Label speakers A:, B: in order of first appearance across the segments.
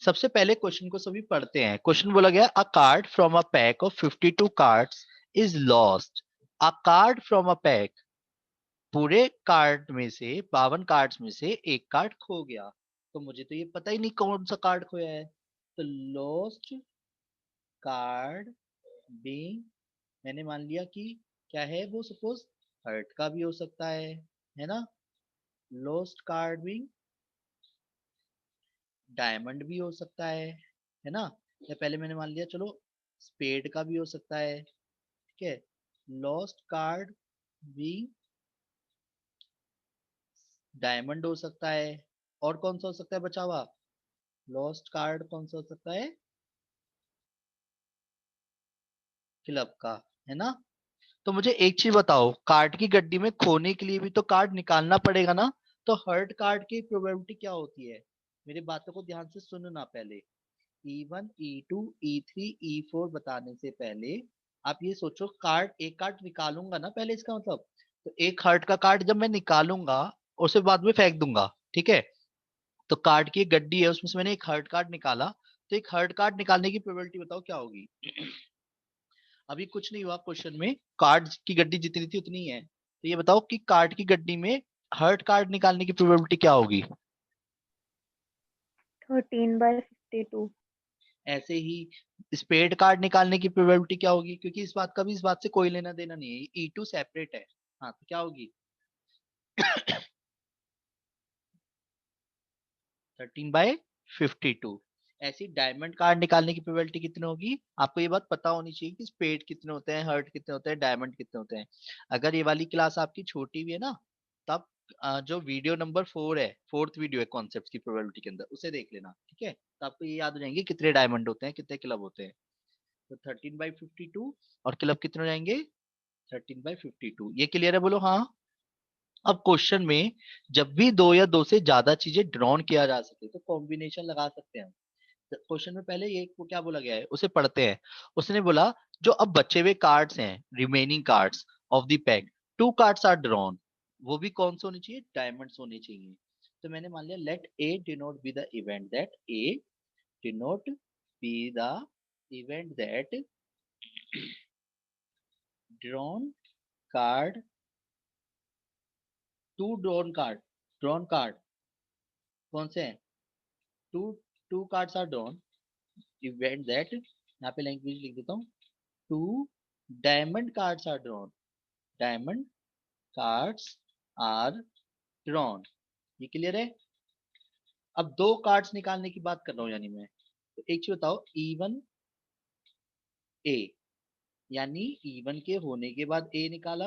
A: सबसे पहले क्वेश्चन को सभी पढ़ते हैं। क्वेश्चन बोला गया अ card from a pack of 52 cards is lost. A card from a pack, पूरे कार्ड में से 52 कार्ड्स में से एक कार्ड खो गया। तो मुझे तो ये पता ही नहीं कौन सा कार्ड खोया है। तो लॉस्ट कार्ड बीइंग, मैंने मान लिया कि क्या है वो, सपोज हर्ट का भी हो सकता है ना। लॉस्ट कार्ड बीइंग डायमंड भी हो सकता है ना। या पहले मैंने मान लिया चलो स्पेड का भी हो सकता है, ठीक है। लॉस्ट कार्ड भी डायमंड हो सकता है। और कौन सा हो सकता है बचा हुआ? लॉस्ट कार्ड कौन सा हो सकता है? क्लब का, है ना। तो मुझे एक चीज बताओ, कार्ड की गड्डी में खोने के लिए भी तो कार्ड निकालना पड़ेगा ना। तो हर्ट कार्ड की प्रोबेबिलिटी क्या होती है? मेरी बातों को ध्यान से सुनना पहले। E1 E2 E3 E4 बताने से पहले आप ये सोचो, कार्ड एक कार्ड निकालूंगा ना पहले, इसका मतलब तो एक हर्ट का कार्ड जब मैं निकालूंगा उसे बाद में फेंक दूंगा, ठीक है। तो कार्ड की एक गड्डी है, उसमें से मैंने एक हर्ट कार्ड निकाला। तो एक हर्ट कार्ड निकालने की प्रोबेबिलिटी बताओ क्या होगी। अभी कुछ नहीं हुआ क्वेश्चन में, कार्ड की गड्डी जितनी थी उतनी है। तो ये बताओ कि कार्ड की गड्डी में हर्ट कार्ड निकालने की प्रोबेबिलिटी क्या होगी।
B: 13/52।
A: ऐसे ही स्पेड कार्ड निकालने की प्रोबेबिलिटी क्या होगी, क्योंकि इस बात का भी इस बात से कोई लेना देना नहीं है, E2 सेपरेट है। हाँ तो क्या होगी 13/52। ऐसी डायमंड कार्ड निकालने की प्रोबेबिलिटी कितनी होगी? आपको ये बात पता होनी चाहिए कि स्पेड कितने होते हैं, हर्ट कितने होते हैं, डायमंड कितने होते हैं। अगर ये वाली क्लास आपकी छोटी भी है ना, तब जो वीडियो नंबर 4 है, फोर्थ वीडियो है कॉन्सेप्ट की प्रोबेबिलिटी के अंदर, उसे देख लेना, ठीक है। तो आपको ये याद हो जाएंगे कितने डायमंड होते हैं, कितने क्लब होते हैं। तो 13/52 और क्लब कितने हो जाएंगे? 13/52। ये क्लियर है? बोलो हाँ। अब क्वेश्चन में जब भी दो या दो से ज्यादा चीजें ड्रॉन किया जा सके तो कॉम्बिनेशन लगा सकते हैं। क्वेश्चन में पहले ये को क्या बोला गया है उसे पढ़ते हैं। उसने बोला जो अब बचे हुए कार्ड्स हैं, remaining cards of the pack, 2 cards are drawn. वो भी कौन से होने चाहिए? डायमंड्स होने चाहिए। तो मैंने मान लिया let A denote B the event that, A denote B the event that drawn card, 2 drawn card कौन से हैं? Two two cards are drawn event that, यहाँ पे लैंग्वेज लिख देता हूँ, 2 diamond cards are drawn, diamond cards are drawn. ये clear है? अब 2 कार्ड्स निकालने की बात कर रहा हूँ यानी मैं। तो एक चीज बताओ, E1 A, यानी E1 के होने के बाद A निकाला,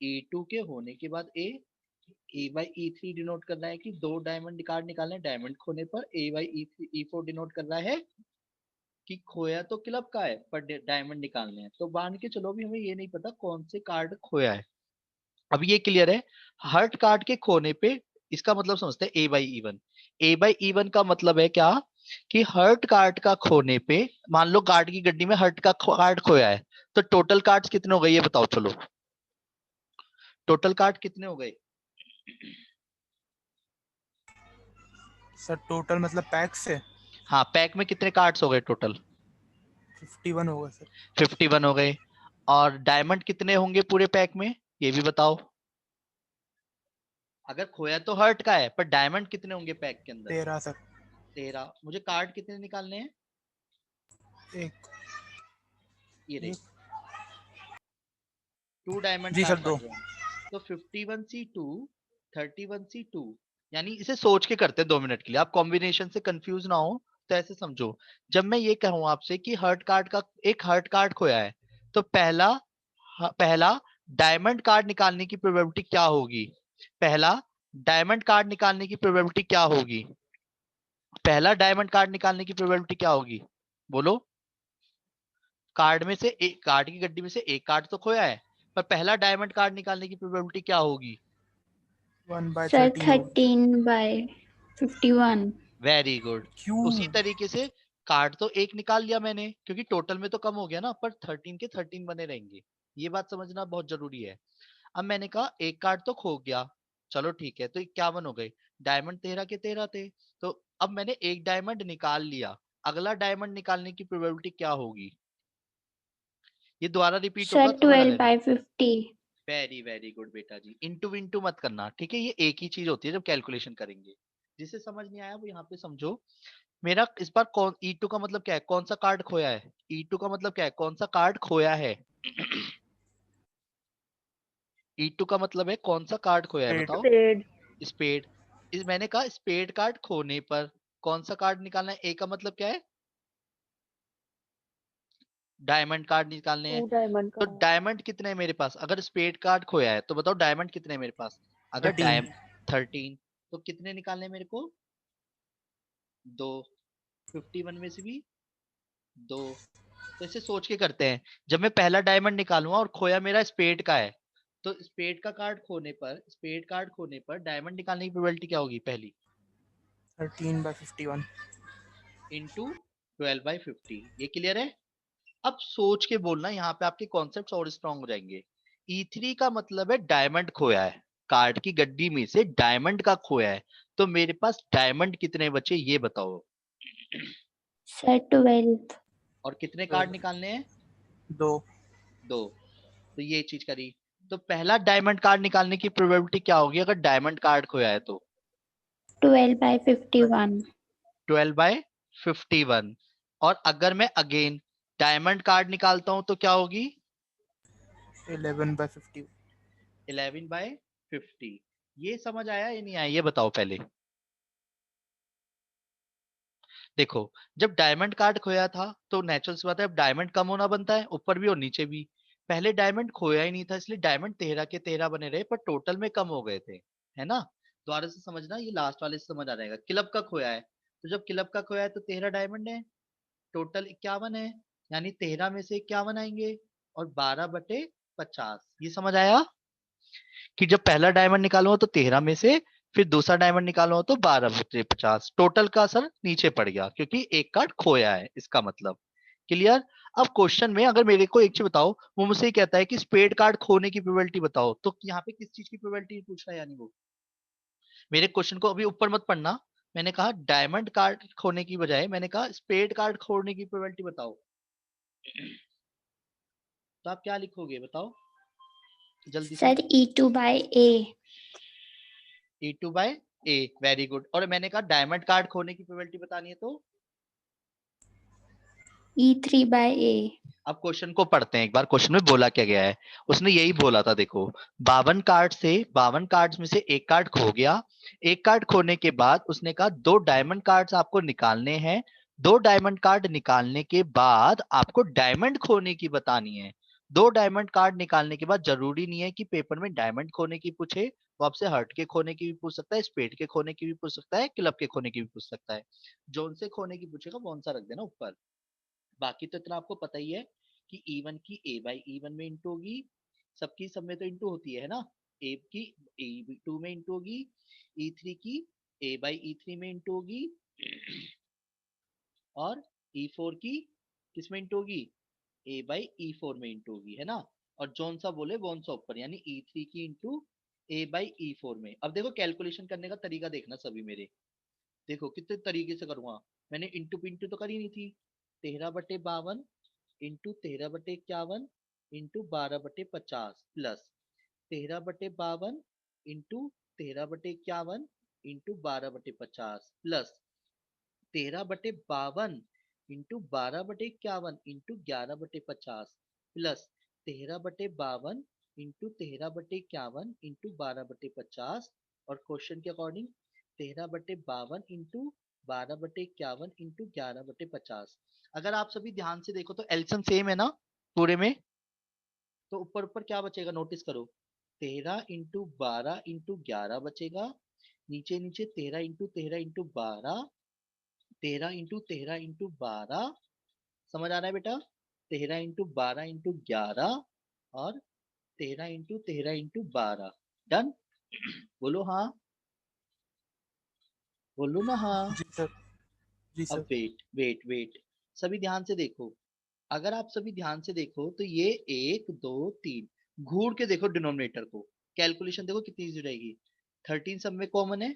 A: E2 के होने के बाद A, A/E3 डिनोट कर रहा है कि 2 डायमंड कार्ड निकालने हैं, डायमंड खोने पर। A/E3 E4 डिनोट कर रहा है कि खोया तो क्लब का है पर डायमंड निकालने हैं। तो मान के चलो भी हमें ये नहीं पता कौन से कार्ड खोया है। अब ये क्लियर है, हर्ट कार्ड के खोने पे इसका मतलब समझते हैं A/E1। A/E1 का मतलब है क्या कि हर्ट कार्ड का खोने पे, मान लो कार्ड की गड्डी में हर्ट का कार्ड खोया है, तो टोटल कार्ड्स कितने हो गए ये बताओ चलो। टोटल कार्ड कितने हो गए?
C: सर टोटल मतलब पैक से
A: हाँ पैक में कितने कार्ड्स हो गए टोटल?
C: 51 होगा सर।
A: 51 हो गए। और डायमंड कितने होंगे पूरे पैक में, ये भी बताओ। अगर खोया तो हर्ट का है पर डायमंड कितने होंगे पैक के अंदर?
C: 13 सर।
A: 13। मुझे कार्ड कितने निकालने हैं?
C: एक
A: ये देख,
C: एक
A: 2 डायमंड
C: जी सर
A: कार्ड्स आर
C: 2।
A: ड्रॉन। तो 51C2 31C2, यानी इसे सोच के करते हैं 2 मिनट के लिए, आप कॉम्बिनेशन से कंफ्यूज ना हो। तो ऐसे समझो, जब मैं ये कहूं आपसे कि हर्ट कार्ड का एक हर्ट कार्ड खोया है, तो पहला डायमंड कार्ड निकालने की प्रोबेबिलिटी क्या होगी? पहला डायमंड कार्ड निकालने की प्रोबेबिलिटी क्या होगी? पहला डायमंड कार्ड निकालने की प्रोबेबिलिटी क्या होगी? बोलो। कार्ड में से एक, कार्ड की गड्डी में से एक कार्ड तो खोया है, पर पहला डायमंड कार्ड निकालने की प्रोबेबिलिटी क्या होगी?
B: सर
C: 1/13 होगा।
B: 13/51।
A: Very good. उसी
C: क्यों?
A: तरीके से कार्ड तो एक निकाल लिया मैंने, क्योंकि टोटल में तो कम हो गया ना, पर 13 के 13 बने रहेंगे। ये बात समझना बहुत जरूरी है। अब मैंने कहा एक कार्ड तो खो गया, चलो ठीक है, तो 51 हो गए। डायमंड 13 के 13 थे, तो अब मैंने एक डायमंड निकाल लिया, अगला डायमंड निकालने की प्रोबेबिलिटी क्या होगी? ये दोबारा रिपीट होगा,
D: सर
A: समझ आ
D: 12
A: जाएगा।
D: by 50।
A: वेरी वेरी गुड बेटा जी। इंटू इंटू मत करना, ठीक है? ये एक ही चीज होती है जब कैलकुलेशन करेंगे। जिसे समझ नहीं आया वो यहाँ पे समझो। मेरा इस बार कौन E2 का मतलब क्या है? कौन सा कार्ड खोया है? E2 का मतलब क्या है? कौन सा कार्ड खोया है? E2 का मतलब है कौन सा कार्ड खोया है,
C: Spade।
A: बताओ।
B: Spade.
A: स्पेड। इस मैंने कहा स्पेड कार्ड खोने पर कौन सा कार्ड निकालना है? ए का मतलब क्या है? डायमंड कार्ड निकालने हैं।
B: 2 diamond
A: तो
B: card.
A: डायमंड कितने हैं मेरे पास? अगर स्पेड कार्ड खोया है तो बताओ डायमंड कितने हैं मेरे पास? अगर
C: 13।
A: 13, तो कितने निकालने हैं मेरे को? 2। 51 में से भी 2। तो ऐसे सोच के करते हैं। जब मैं पहला डायमंड निकालूंगा और खोया मेरा स्पेड का है, तो स्पेड कार्ड खोने पर डायमंड निकालने की प्रोबेबिलिटी क्या होगी? पहली
C: 13 by 51।
A: इंटू 12/50। ये क्लियर है? अब सोच के बोलना, यहाँ पे आपके कॉन्सेप्ट्स और स्ट्रांग हो जाएंगे। E3 का मतलब है डायमंड खोया है, कार्ड की गड्डी में से डायमंड का खोया है। तो मेरे पास डायमंड कितने बचे ये बताओ।
D: सर 12।
A: और कितने कार्ड निकालने हैं?
C: 2।
A: 2। तो ये चीज करी। तो पहला डायमंड कार्ड निकालने की प्रोबेबिलिटी क्या होगी अगर डायमंड कार्ड खोया है तो?
D: 12 by 51।
A: 12/51। और अगर मैं अगेन डायमंड कार्ड निकालता हूं तो क्या होगी?
C: 11 by 50।
A: 11/50। ये समझ आया या नहीं आया ये बताओ पहले। देखो, जब डायमंड कार्ड खोया था तो नेचुरल सी बात है, अब डायमंड कम होना बनता है, ऊपर भी और नीचे भी। पहले डायमंड खोया ही नहीं था, इसलिए डायमंड 13 के 13 बने रहे, पर टोटल में कम हो गए थे, है ना? दोबारा से समझना, ये लास्ट वाले से समझ आ जाएगा। क्लब का खोया है, तो जब क्लब का खोया है तो 13 डायमंड है, टोटल 51 है, यानी 13 में से 51 आएंगे और 12/50। ये समझ आया कि जब पहला डायमंड निकालो तो 13 में से, फिर दूसरा डायमंड निकालो तो 12/50, टोटल का असर नीचे पड़ गया क्योंकि एक कार्ड खोया है, इसका मतलब। क्लियर? अब क्वेश्चन में अगर मेरे को एक चीज बताओ, वो मुझसे ही कहता है कि स्पेड कार्ड खोने की प्रोबेबिलिटी बताओ, तो यहाँ पे किस चीज की प्रोबेबिलिटी पूछ रहा है? यानी वो मेरे क्वेश्चन को अभी ऊपर मत पढ़ना। मैंने कहा डायमंड कार्ड खोने की बजाय मैंने कहा स्पेड कार्ड खोने की प्रोबेबिलिटी बताओ। तो आप क्या लिखोगे बताओ जल्दी से।
D: Sir E2 by A।
A: E2/A। Very good. और मैंने कहा डायमंड कार्ड खोने की प्रोबेबिलिटी बतानी है तो
D: E3 by A।
A: अब क्वेश्चन को पढ़ते हैं एक बार, क्वेश्चन में बोला क्या गया है। उसने यही बोला था, देखो 52 कार्ड्स में से एक कार्ड खो गया। एक कार्ड खोने के बाद उसने कहा 2 डायमंड कार्ड्स आपको निकालने हैं। 2 डायमंड कार्ड निकालने के बाद आपको डायमंड खोने की बतानी है। 2 डायमंड कार्ड निकालने के बाद जरूरी नहीं है कि पेपर में डायमंड खोने की पूछे, वो आपसे हर्ट के खोने की भी पूछ सकता है, स्पेड के खोने की भी पूछ सकता है, क्लब के खोने की भी पूछ सकता है। जोन से खोने की पूछेगा कौन सा रख देना ऊपर। बाकी तो इतना आपको पता ही है कि E1 की A/E1 में इंटू होगी, सबकी सब में तो इंटू होती है ना। ए की E2 में इंटू होगी, E3 की A/E3 में इंटू होगी, और E4 की किस में इंटू होगी? A/E4 में इंटू होगी, है ना? और जोन सा बोले वोन सा ऊपर, यानी E3 की इंटू A/E4 में। अब देखो कैलकुलेशन करने का तरीका देखना सभी मेरे, देखो कितने तरीके से करूंगा। मैंने इंटू पिंटू तो करी नहीं थी। 13/52 into 13/51 into 12/50 plus 13/52 into 13/51 into 12/50 plus 13/52 into 12/51 into 11/50 plus 13/52 into 13/51 into 12/50। और क्वेश्चन के अकॉर्डिंग 13/52 इंटू 12/51 इंटू 11/50। अगर आप सभी ध्यान से देखो तो एलसीएम सेम है ना पूरे में? तो ऊपर ऊपर क्या बचेगा नोटिस करो, 13 इंटू 12 इंटू 11 बचेगा, नीचे नीचे 13 इंटू 13 इंटू 12, 13 इंटू 13 इंटू 12। समझ आ रहा है बेटा? 13 इंटू 12 इंटू 11 और 13 इंटू 13 इंटू 12। डन? बोलो हाँ, बोलो ना हाँ।
C: जी सर। जी
A: अब
C: सर।
A: वेट वेट वेट, सभी ध्यान से देखो। अगर आप सभी ध्यान से देखो तो ये 1 2 3, घूर के देखो डिनोमिनेटर को, कैलकुलेशन देखो कितनी इजी रहेगी। 13 सब में कॉमन है,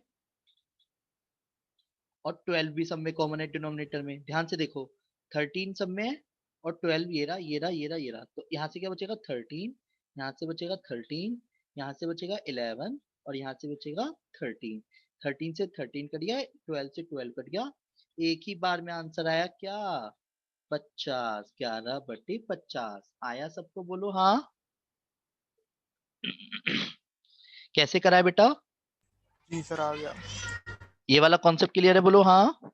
A: और 12 भी सब में कॉमन है डिनोमिनेटर में। ध्यान से देखो 13 सब में है और 12 ये रहा ये रहा ये रहा ये रहा, तो यहाँ से क्या बचेगा 13, यहाँ से बचेगा 13, यहाँ से बचेगा 11 और यहाँ से बचेगा 13। 13 से 13 कट गया, 12 से 12 कट गया, एक ही बार में आंसर आया क्या 50। 11/50 आया सबको, बोलो हाँ। कैसे करा है बेटा?
C: जी सर आ गया।
A: ये वाला कॉन्सेप्ट क्लियर है, बोलो हाँ।